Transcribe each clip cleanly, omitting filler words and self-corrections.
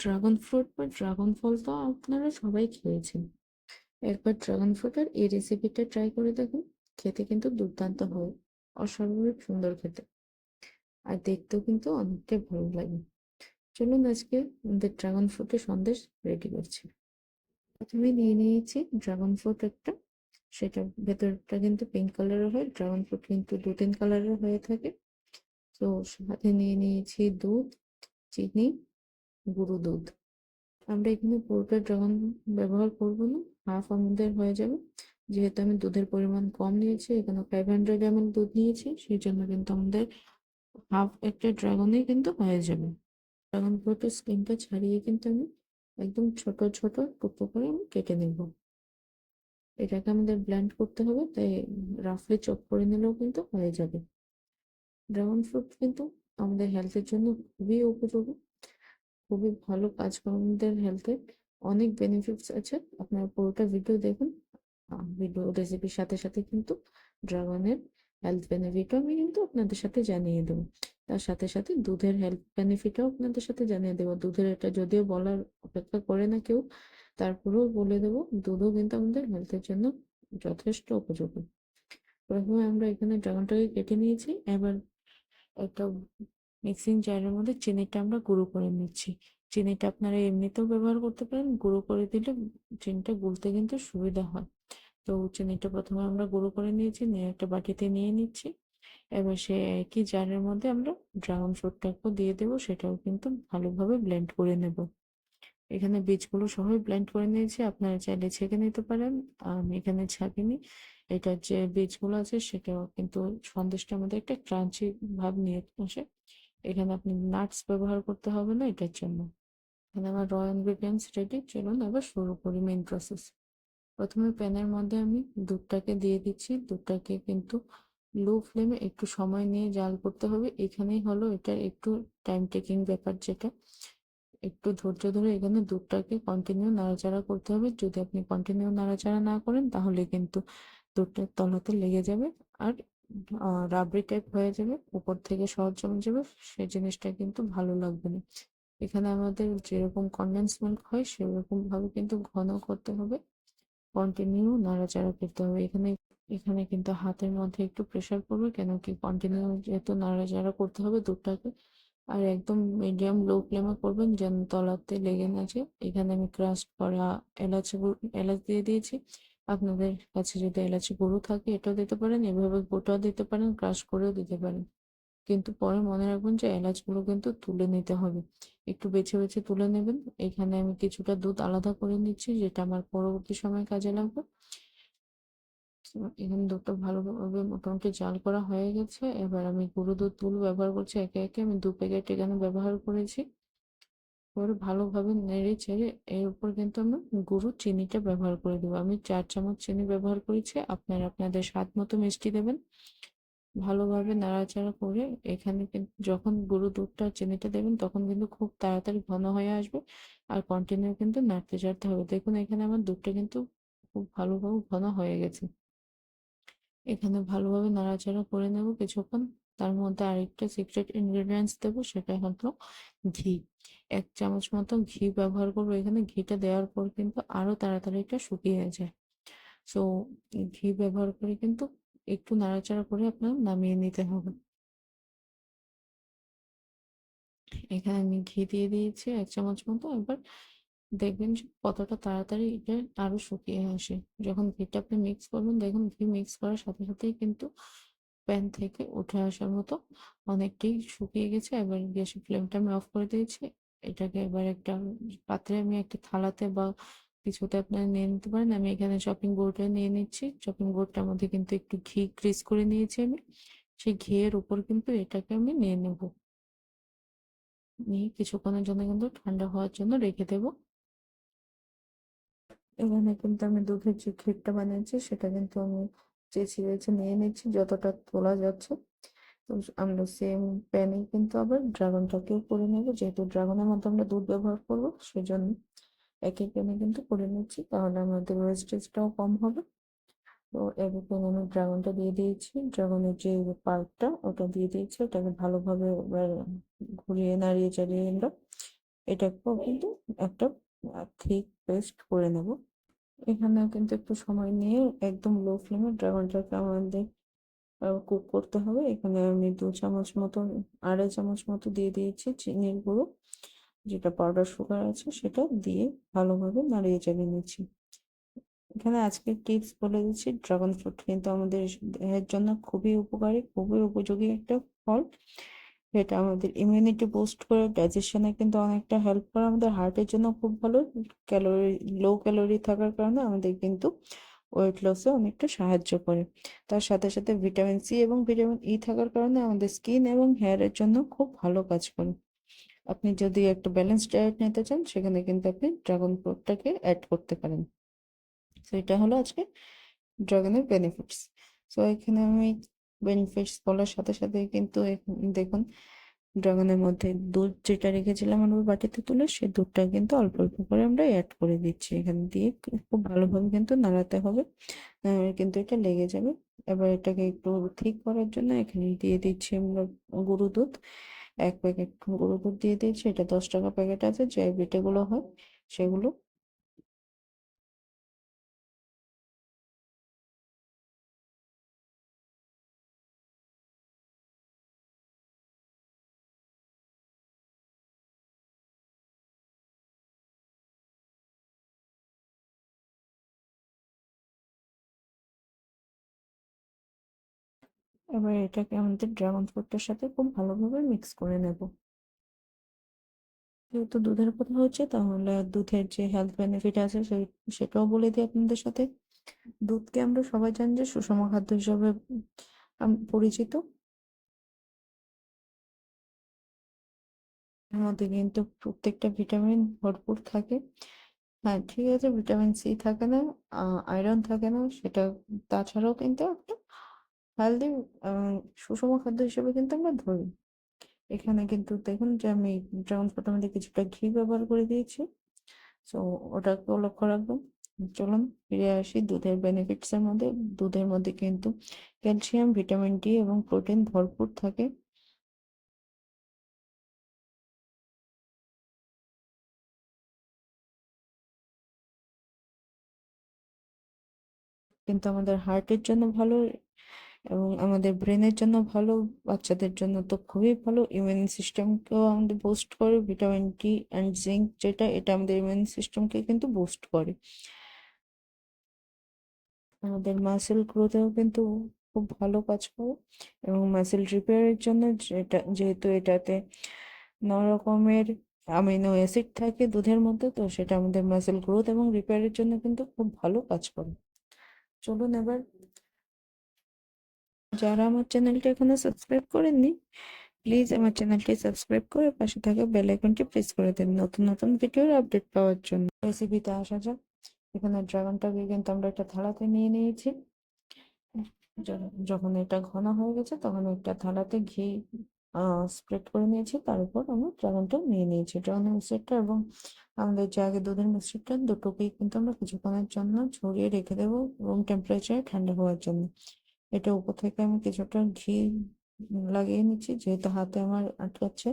Dragon fruit বা dragon ফল তো আপনারা সবাই খেয়েছেন। একবার ড্রাগন ফ্রুটের এই রেসিপিটা ট্রাই করে দেখুন। খেতে কিন্তু দুর্দান্ত হয়, অস্বাভাবিক সুন্দর খেতে, আর দেখতেও কিন্তু অনেকটাই ভালো লাগে। চলুন আজকে আমাদের ড্রাগন ফ্রুটের সন্দেশ রেডি করছি। প্রথমে নিয়ে নিয়েছি ড্রাগন ফ্রুট একটা, সেটা ভেতরটা কিন্তু পিঙ্ক কালারের হয়, ড্রাগন ফ্রুট কিন্তু দু তিন কালারের হয়ে থাকে। তো সাথে নিয়ে নিয়েছি দুধ, চিনি, গুঁড়ো দুধ। আমরা এখানে পুরোটা ড্রাগন ব্যবহার করব না, হাফ আমাদের হয়ে যাবে। যেহেতু আমি দুধের পরিমাণ কম নিয়েছি, এখানে 500 ml দুধ নিয়েছি, সেই জন্য কিন্তু আমাদের হাফ একটা ড্রাগনেই কিন্তু হয়ে যাবে। ড্রাগন ফ্রুটের স্কিনটা ছাড়িয়ে কিন্তু আমি একদম ছোট ছোট টুকরো করে আমি কেটে নেব। এটাকে আমাদের ব্লেন্ড করতে হবে, তাই রাফলি চপ করে নিলেও কিন্তু হয়ে যাবে। ড্রাগন ফ্রুট কিন্তু আমাদের হেলথের জন্য খুবই উপযোগী, খুবই ভালো কাজ করে আমাদের হেলথে। অনেক বেনিফিটস আছে, আপনারা পুরোটা ভিডিও দেখুন। ভিডিও রেসিপির সাথে সাথে কিন্তু ড্রাগনের হেলথ বেনিফিটও আমি কিন্তু আপনাদের সাথে জানিয়ে দেবো। তার সাথে সাথে দুধের হেলথ বেনিফিটও আপনাদের সাথে জানিয়ে দেবো। দুধের এটা যদিও বলার অপেক্ষা করে না কেউ, তারপরেও বলে দেবো, দুধও কিন্তু আমাদের হেলথের জন্য যথেষ্ট উপযোগী। প্রথমে আমরা এখানে ড্রাগনটাকে কেটে নিয়েছি, এবার একটা মিক্সিং জারের মধ্যে চিনিটা আমরা গুঁড়ো করে নিচ্ছি। চিনিটা আপনারা এমনিতেও ব্যবহার করতে পারেন, গুঁড়ো করে দিলে চিনিটা গুলতে কিন্তু সুবিধা হয়। তো চিনিটা প্রথমে আমরা গুঁড়ো করে নিয়েছি, নিয়ে একটা বাটিতে নিয়ে নিচ্ছি। এবার সে একই জারের মধ্যে আমরা ড্রাগন ফ্রুটটাকেও দিয়ে দেবো, সেটাও কিন্তু ভালোভাবে ব্লেন্ড করে নেব। এখানে বীজগুলো সহই ব্লেন্ড করে নিয়েছি, আপনারা চাইলে ছেঁকে নিতে পারেন। আমি এখানে ছাঁকিনি। এটার যে বীজগুলো আছে সেটাও কিন্তু সন্দেশটার মধ্যে একটা ক্রাঞ্চি ভাব নিয়ে আসে। এখানে আপনি নাটস ব্যবহার করতে হবে না এটার জন্য। এখানে আমার র ইনগ্রিডিয়েন্টস রেডি, চলুন এবার শুরু করি মেইন প্রসেস। প্রথমে প্যানের মধ্যে আমি দুধটাকে দিয়ে দিচ্ছি। দুধটাকে কিন্তু লো ফ্লেমে একটু সময় নিয়ে জাল করতে হবে। এখানেই হলো এটার একটু টাইম টেকিং ব্যাপার, যেটা একটু ধৈর্য ধরে এখানে দুধটাকে কন্টিনিউ নাড়াচাড়া করতে হবে। যদি আপনি কন্টিনিউ নাড়াচাড়া না করেন তাহলে কিন্তু দুধটা তলাতে লেগে যাবে, আর রাবড়ি টাইপ হয়ে যাবে, উপর থেকে সহজ জমে যাবে। সেই জিনিসটা কিন্তু ভালো লাগবে না। এখানে আমাদের যেরকম কনডেন্স মিল্ক হয় সেরকম ভাবে কিন্তু ঘন করতে হবে, কন্টিনিউ নাড়াচাড়া করতে হবে। এখানে এখানে কিন্তু হাতের মধ্যে একটু প্রেসার পড়বে, কেন কি কন্টিনিউ যেহেতু নাড়াচাড়া করতে হবে দুধটাকে। আর একদম মিডিয়াম লো ফ্লেমে করবেন যেন তলাতে লেগে না যায়। এখানে আমি ক্রাশ করা এলাচ দিয়ে দিয়েছি। আপনাদের কাছে যদি এলাচি গুঁড়ো থাকে এটাও দিতে পারেন, এভাবে গোটাও দিতে পারেন, ক্রাশ করেও দিতে পারেন। কিন্তু পরে মনে রাখবেন যে এলাচগুলো কিন্তু তুলে নিতে হবে, একটু বেছে বেছে তুলে নেবেন। এখানে আমি কিছুটা দুধ আলাদা করে নিচ্ছি, যেটা আমার পরবর্তী সময় কাজে লাগবে। তো এখানে দুধটা ভালোভাবে মোটামুটি জাল করা হয়ে গেছে। এবার আমি গুঁড়ো দুধগুলো ব্যবহার করছি একে একে। আমি 2 প্যাকেট এখানে ব্যবহার করেছি। পরে ভালোভাবে নেড়ে চেড়ে এর উপর কিন্তু আমরা গুঁড়ো চিনিটা ব্যবহার করে দেবো। আমি 4 চামচ চিনি ব্যবহার করেছি, আপনারা আপনাদের স্বাদ মতো মিষ্টি দেবেন। ভালোভাবে নাড়াচাড়া করে এখানে কিন্তু যখন গুঁড়ো দুধটা আর চিনিটা দেবেন তখন কিন্তু খুব তাড়াতাড়ি ঘন হয়ে আসবে, আর কন্টিনিউ কিন্তু নাড়তে চাড়তে হবে। দেখুন এখানে আমার দুধটা কিন্তু খুব ভালোভাবে ঘন হয়ে গেছে। এখানে ভালোভাবে নাড়াচাড়া করে নেব কিছুক্ষণ। তার মধ্যে আরেকটা সিক্রেট ইনগ্রেডিয়েন্টস দেবো, সেটা হলো ঘি। 1 চামচ মতো ঘি ব্যবহার করবো এখানে। ঘিটা দেওয়ার পর কিন্তু আরো তাড়াতাড়ি এটা শুকিয়ে যায়। সো ঘি ব্যবহার করে কিন্তু একটু নাড়াচাড়া করে আপনার নামিয়ে নিতে হবে। এখানে আমি ঘি দিয়ে দিয়েছি 1 চামচ মতো। এবার দেখবেন যে কতটা তাড়াতাড়ি এটা আরো শুকিয়ে আসে। যখন ঘিটা আপনি মিক্স করবেন, দেখুন ঘি মিক্স করার সাথে সাথেই কিন্তু প্যান থেকে উঠে আসার মতো অনেকটাই শুকিয়ে গেছে। এবার গ্যাসের ফ্লেমটা আমি অফ করে দিয়েছি। এটাকে এবার একটা পাত্রে আমি একটা থালাতে বা কিছুতে আপনারা নিয়ে নিতে পারেন। আমি এখানে চপিং বোর্ডে নিয়ে নিচ্ছি। চপিং বোর্ডটার মধ্যে কিন্তু একটু ঘি গ্রিস করে নিয়েছি আমি। সেই ঘিয়ের উপর কিন্তু এটাকে আমি নিয়ে নেব। নিয়ে কিছুক্ষণের জন্য কিন্তু ঠান্ডা হওয়ার জন্য রেখে দেবো। এখানে কিন্তু আমি দুধের যে ক্ষীরটা বানিয়েছি সেটা কিন্তু আমি চেঁচি বেছে নিয়ে নিচ্ছি যতটা তোলা যাচ্ছে। তো আমরা সেম প্যানে কিন্তু আবার ড্রাগনটাকেও করে নেবো, যেহেতু ড্রাগনের মধ্যে আমরা দুধ ব্যবহার করবো সেজন্য একই প্যানে কিন্তু করে নিচ্ছি, তাহলে আমাদের ওয়েস্টেজটাও কম হবে। তো এবার আমি ড্রাগনটা দিয়ে দিয়েছি, ড্রাগনের যে পাল্পটা ওটা দিয়ে দিয়েছি, ওটাকে ভালোভাবে এবার ঘুরিয়ে নাড়িয়ে চাড়িয়ে আমরা এটাকেও কিন্তু একটা থিক পেস্ট করে নেব। এখানেও কিন্তু একটু সময় নিয়ে একদম লো ফ্লেমে ড্রাগনটাকে আমাদের কুক করতে হবে। এখানে আমি 2 চামচ মতন, 2.5 চামচ মতো দিয়ে দিয়েছি চিনির গুঁড়ো, যেটা পাউডার সুগার আছে সেটা দিয়ে ভালোভাবে নাড়িয়ে চাড়িয়ে নিচ্ছি। এখানে আজকে টিপস বলে দিচ্ছি, ড্রাগন ফ্রুট কিন্তু আমাদের দেহের জন্য খুবই উপকারী, খুবই উপযোগী একটা ফল। এটা আমাদের ইমিউনিটি বুস্ট করে, ডাইজেশনে কিন্তু অনেকটা হেল্প করে, আমাদের হার্টের জন্য খুব ভালো। ক্যালোরি, লো ক্যালোরি থাকার কারণে আমাদের কিন্তু ওয়েট লসে অনেকটা সাহায্য করে। তার সাথে সাথে ভিটামিন সি এবং ভিটামিন ই থাকার কারণে আমাদের স্কিন এবং হেয়ারের জন্য খুব ভালো কাজ করে। আপনি যদি একটা ব্যালেন্স ডায়েট নিতে চান, সেখানে কিন্তু আপনি ড্রাগন ফ্রুটটাকে অ্যাড করতে পারেন। তো এটা হলো আজকে ড্রাগনের বেনিফিটস। সো এখানে আমি বেনিফিটস বলার সাথে সাথে কিন্তু দেখুন, ড্রাগনের মধ্যে দুধ যেটা রেখেছিলাম আমরা বাটিতে তুলে, সেই দুধটা কিন্তু অল্প অল্প করে আমরা অ্যাড করে দিচ্ছি। এখানে দিয়ে খুব ভালোভাবে কিন্তু নাড়াতে হবে, নাহলে কিন্তু এটা লেগে যাবে। এবার এটাকে একটু ঠিক করার জন্য এখানে দিয়ে দিচ্ছি আমরা গরু দুধ। 1 প্যাকেট গরু দুধ দিয়ে দিয়েছি, এটা 10 টাকা প্যাকেট আছে, যে বিটেগুলো হয় সেগুলো। এবার এটাকে আমাদের ড্রাগন ফ্রুটটার সাথে খুব ভালোভাবে মিক্স করে নেব। যেহেতু দুধের কথা হচ্ছে, তাহলে দুধের যে হেলথ বেনিফিট আছে সেটাও বলে দিই আপনাদের সাথে। দুধকে আমরা সবাই জানি যে সুষম খাদ্য হিসেবে পরিচিত। এর মধ্যে কিন্তু প্রত্যেকটা ভিটামিন ভরপুর থাকে। হ্যাঁ, ঠিক আছে, ভিটামিন সি থাকে না, আয়রন থাকে না, সেটা তাছাড়াও কিন্তু একটা হেলদি সুষম খাদ্য হিসেবে কিন্তু আমরা ধরি। এখানে কিন্তু দেখুন যে আমি ড্রাগন ফ্রুটের মধ্যে কিছুটা ঘি ব্যবহার করে দিয়েছি। সো ওটাকেও লক্ষ্য রাখবেন। চলুন ফিরে আসি দুধের বেনিফিটস এর মধ্যে। দুধের মধ্যে কিন্তু ক্যালসিয়াম, ভিটামিন ডি এবং প্রোটিন ভরপুর থাকে। কিন্তু আমাদের হার্টের জন্য ভালো এবং আমাদের ব্রেনের জন্য ভালো। বাচ্চাদের জন্য তো খুবই ভালো, ইমিউন সিস্টেমকেও আমাদের বুস্ট করে। ভিটামিন ডি অ্যান্ড জিঙ্ক যেটা, এটা আমাদের ইমিউন সিস্টেমকে কিন্তু বুস্ট করে। আমাদের মাসেল গ্রোথেও কিন্তু খুব ভালো কাজ করে, এবং মাসেল রিপেয়ারের জন্য, যেটা যেহেতু এটাতে 9 রকমের অ্যামিনো অ্যাসিড থাকে দুধের মধ্যে, তো সেটা আমাদের মাসেল গ্রোথ এবং রিপেয়ারের জন্য কিন্তু খুব ভালো কাজ করে। চলুন এবার, যারা আমার চ্যানেলটি এখনো সাবস্ক্রাইব করেননি, প্লিজ আমার চ্যানেলটি সাবস্ক্রাইব করে পাশে থাকা বেল আইকনটি প্রেস করে দেন নতুন নতুন ভিডিওর আপডেট পাওয়ার জন্য। রেসিপিতে আসা যাক। এখানে ড্রাগনটাকে কিন্তু আমরা একটা থালাতে নিয়ে নিয়েছি। যখন এটা ঘন হয়ে গেছে, তখন একটা থালাতে ঘি স্প্রেড করে নিয়েছি, তার উপর আমি ড্রাগনটা নিয়ে নিয়েছি, ড্রাগনের মিক্সচারটা এবং আমাদের যে আগে দুধের মিক্সচারটা, দুটোকেই কিন্তু আমরা কিছুক্ষণের জন্য ছড়িয়ে রেখে দেবো রুম টেম্পারেচারে ঠান্ডা হওয়ার জন্য। এটা উপর থেকে আমি কিছুটা ঘি লাগিয়ে নিচ্ছি, যেহেতু হাতে আমার আটকাচ্ছে।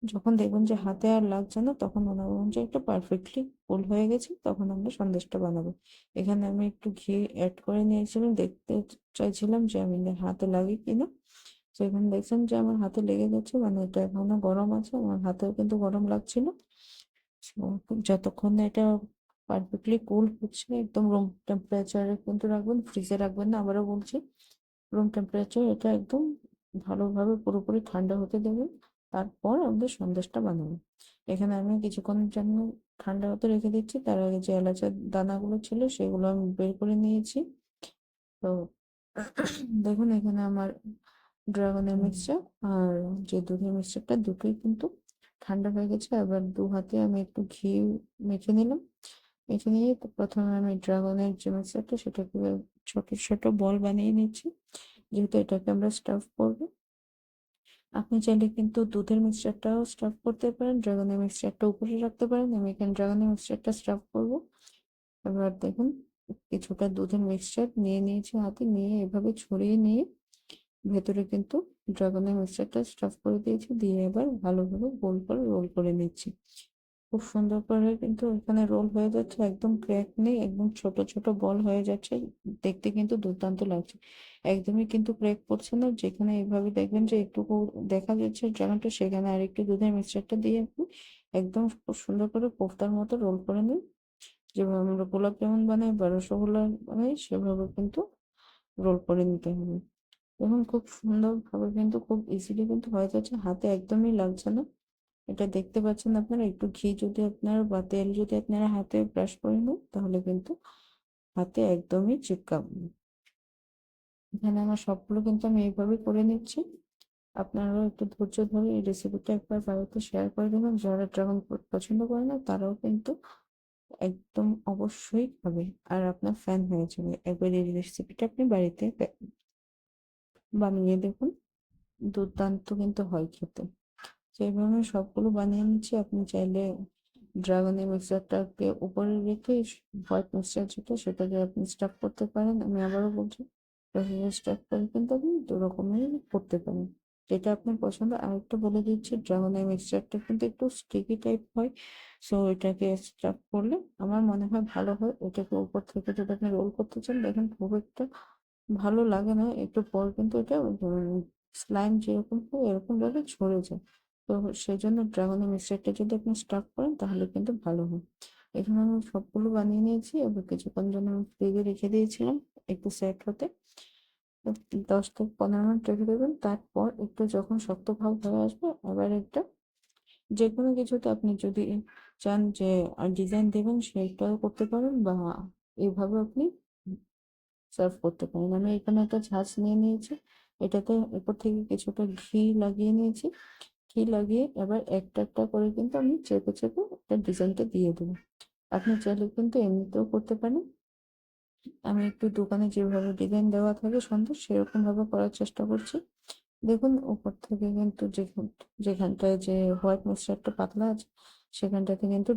যখন দেখবেন যে হাতে আর লাগছে না, তখন মনে করবেন যে একটা পারফেক্টলি ফুল হয়ে গেছে, তখন আমরা সন্দেশটা বানাবো। এখানে আমি একটু ঘি অ্যাড করে নিয়েছিলাম, দেখতে চাইছিলাম যে আমি হাতে লাগে কিনা। তো এখানে দেখছেন যে আমার হাতে লেগে গেছে, মানে এটা এখনো গরম আছে, আমার হাতেও কিন্তু গরম লাগছিল। So, যতক্ষণ না এটা পারফেক্টলি কুল হচ্ছে, একদম রুম টেম্পারেচারে কিন্তু রাখবেন, ফ্রিজে রাখবেন না, আবারও বলছি। রুম টেম্পারেচার এটা একদম ভালোভাবে পুরোপুরি ঠান্ডা হতে দেবেন, তারপর আমাদের সন্দেশটা বানাবো। এখানে আমি কিছুক্ষণের জন্য ঠান্ডা হতে রেখে দিচ্ছি। তার আগে যে এলাচের দানাগুলো ছিল সেগুলো আমি বের করে নিয়েছি। তো দেখুন, এখানে আমার ড্রাগনের মিক্সচার আর যে দুধের মিক্সচারটা, দুটোই কিন্তু ঠান্ডা হয়ে গেছে। এবার 2 হাতে আমি একটু ঘি মেখে নিলাম। মেখে নিয়ে তো প্রথমে আমি ড্রাগনের যে মিক্সচারটা, সেটাকে ছোট ছোট বল বানিয়ে নিচ্ছি, যেহেতু এটাকে আমরা স্টাফ করবো। আপনি চাইলে কিন্তু দুধের মিক্সচারটাও স্টাফ করতে পারেন, ড্রাগনের মিক্সচারটা উপরে রাখতে পারেন। আমি এখানে ড্রাগনের মিক্সচারটা স্টাফ করবো। এবার দেখুন, কিছুটা দুধের মিক্সচার নিয়ে নিয়েছি হাতে, নিয়ে এভাবে ছড়িয়ে নিয়ে ভেতরে কিন্তু ড্রাগনের মিক্সচারটা স্টাফ করে দিয়েছি, দিয়ে এবার ভালোভাবে গোল করে রোল করে নিচ্ছি। খুব সুন্দর করে কিন্তু এখানে রোল হয়ে যাচ্ছে, একদম ক্র্যাক নেই, একদম ছোট ছোট বল হয়ে যাচ্ছে, দেখতে কিন্তু দুর্দান্ত লাগছে। একদমই কিন্তু ক্র্যাক পড়ছে না। যেখানে এইভাবে দেখবেন যে একটুকু দেখা যাচ্ছে ড্রাগনটা, সেখানে আর একটু দুধের মিক্সচারটা দিয়ে আপনি একদম খুব সুন্দর করে কোফতার মতো রোল করে নিন। যেভাবে আমরা গোলাপ জামুন বানাই বা রসগোল্লা বানাই সেভাবে কিন্তু রোল করে নিতে হবে। এবং খুব সুন্দরভাবে কিন্তু খুব ইজিলি কিন্তু হয়ে যাচ্ছে, হাতে একদমই লাগছে না। এটা দেখতে পাচ্ছেন আপনারা, একটু ঘি যদি আপনারা বা তেল যদি আপনারা হাতে ব্রাশ করে নেন তাহলে কিন্তু হাতে একদমই চিপকাবে না। এখানে আমার সবগুলো কিন্তু আমি এইভাবে করে নিচ্ছি। আপনারাও একটু ধৈর্য ধরে এই রেসিপিটা একবার বাড়িতে শেয়ার করে দেবেন। যারা ড্রাগন ফ্রুট পছন্দ করে না তারাও কিন্তু একদম অবশ্যই খাবে আর আপনার ফ্যান হয়ে যাবে। একবার এই রেসিপিটা আপনি বাড়িতে বানিয়ে দেখুন, দুর্দান্ত কিন্তু হয় খেতে। সেইভাবে সবগুলো বানিয়ে নিচ্ছি। আপনি চাইলে ড্রাগনের মিক্সচারটাকে উপরে রেখে হোয়াইট মিক্সচার যেটা সেটাকে আপনি স্টাফ করতে পারেন। আমি আবারও বলছি, স্টাফ করে কিন্তু আপনি দু রকমের করতে পারেন, যেটা আপনার পছন্দ। আরেকটা বলে দিচ্ছি, ড্রাগনের মিক্সচারটা কিন্তু একটু স্টিকি টাইপ হয়। সো এটাকে স্টাফ করলে আমার মনে হয় ভালো হয়। এটাকে উপর থেকে যদি আপনি রোল করতে চান, দেখেন খুব একটা ভালো লাগে না, একটু পর কিন্তু এটা স্লাইম যেরকম হয় এরকম ভাবে ঝরে যায়। তো সেই জন্য ড্রাগনের মিক্সচারটা যদি আপনি স্টাফ করেন তাহলে কিন্তু ভালো হয়। এখানে আমি সবগুলো বানিয়ে নিয়েছি, এবার কিছুক্ষণ জন্য আমি ফ্রিজে রেখে দিয়েছিলাম একটু সেট হতে। তো 10 থেকে 15 মিনিট রেখে দেবেন। তারপর একটু যখন শক্ত ভাব হয়ে আসবে, আবার একটা যে কোনো কিছুতে আপনি যদি চান যে ডিজাইন দেবেন সেটাও করতে পারেন, বা এইভাবে আপনি সার্ভ করতে পারেন। আমি এখানে একটা ছাঁচ নিয়ে নিয়েছি, এটাতে উপর থেকে কিছুটা ঘি লাগিয়ে নিয়েছি। ঘি লাগিয়ে এবার একটা একটা করে কিন্তু আমি চেপে চেপে একটা ডিজাইনটা দিয়ে দেবো। আপনি চাইলে কিন্তু এমনিতেও করতে পারেন। আমি একটু দোকানে যেভাবে ডিজাইন দেওয়া থাকে সুন্দর সেরকম ভাবে করার চেষ্টা করছি। দেখুন উপর থেকে কিন্তু যেখানটায় যে হোয়াইট মিক্সচারটা পাতলা আছে সেখানটাতে কিন্তু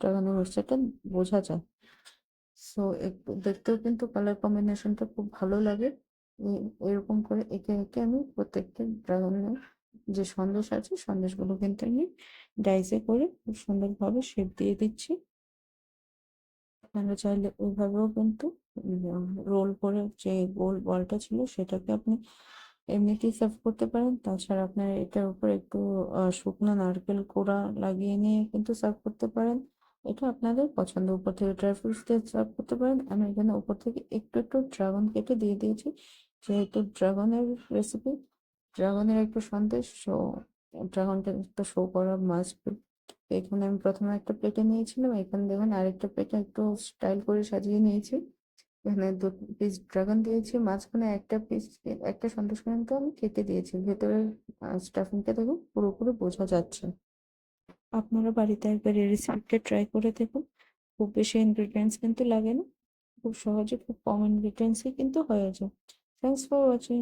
ড্রাগনের মিক্সচারটা বোঝা যায়। সো একটু দেখতেও কিন্তু কালার কম্বিনেশনটা খুব ভালো লাগে। এরকম করে একে একে আমি প্রত্যেকটা ড্রাগনের যে সন্দেশ আছে সন্দেশগুলো কিন্তু আমি ডাইসে করে খুব সুন্দরভাবে শেপ দিয়ে দিচ্ছি। আপনারা চাইলে ওইভাবেও কিন্তু রোল করে যে গোল বলটা ছিল সেটাকে আপনি এমনিতেই সার্ভ করতে পারেন। তাছাড়া আপনার এটার উপর একটু শুকনো নারকেল কোড়া লাগিয়ে নিয়ে কিন্তু সার্ভ করতে পারেন। এটা আপনাদের পছন্দ। উপর থেকে ড্রাই ফ্রুটস দিয়ে সার্ভ করতে পারেন। আমি এখানে উপর থেকে একটু একটু ড্রাগন কেটে দিয়ে দিয়েছি, যেহেতু ড্রাগনের রেসিপি, ড্রাগনের একটু সন্দেশ, সো ড্রাগনটা একটা শো করা মাস্ট। এখানে আমি প্রথমে একটা প্লেটে নিয়েছিলাম, এখানে দেখুন আরেকটা প্লেটে একটু স্টাইল করে সাজিয়ে নিয়েছি। এখানে 2 পিস ড্রাগন দিয়েছি, মাঝখানে একটা পিস একটা সন্দেশ কিন্তু আমি কেটে দিয়েছি। ভেতরের স্টাফিংটা দেখুন পুরোপুরি বোঝা যাচ্ছে। আপনারা বাড়িতে একবার এই রেসিপিটা ট্রাই করে দেখুন। খুব বেশি ইনগ্রিডিয়েন্টস কিন্তু লাগে না, খুব সহজে খুব কম ইনগ্রিডিয়েন্টসই কিন্তু হয়ে যায়। Thanks for watching.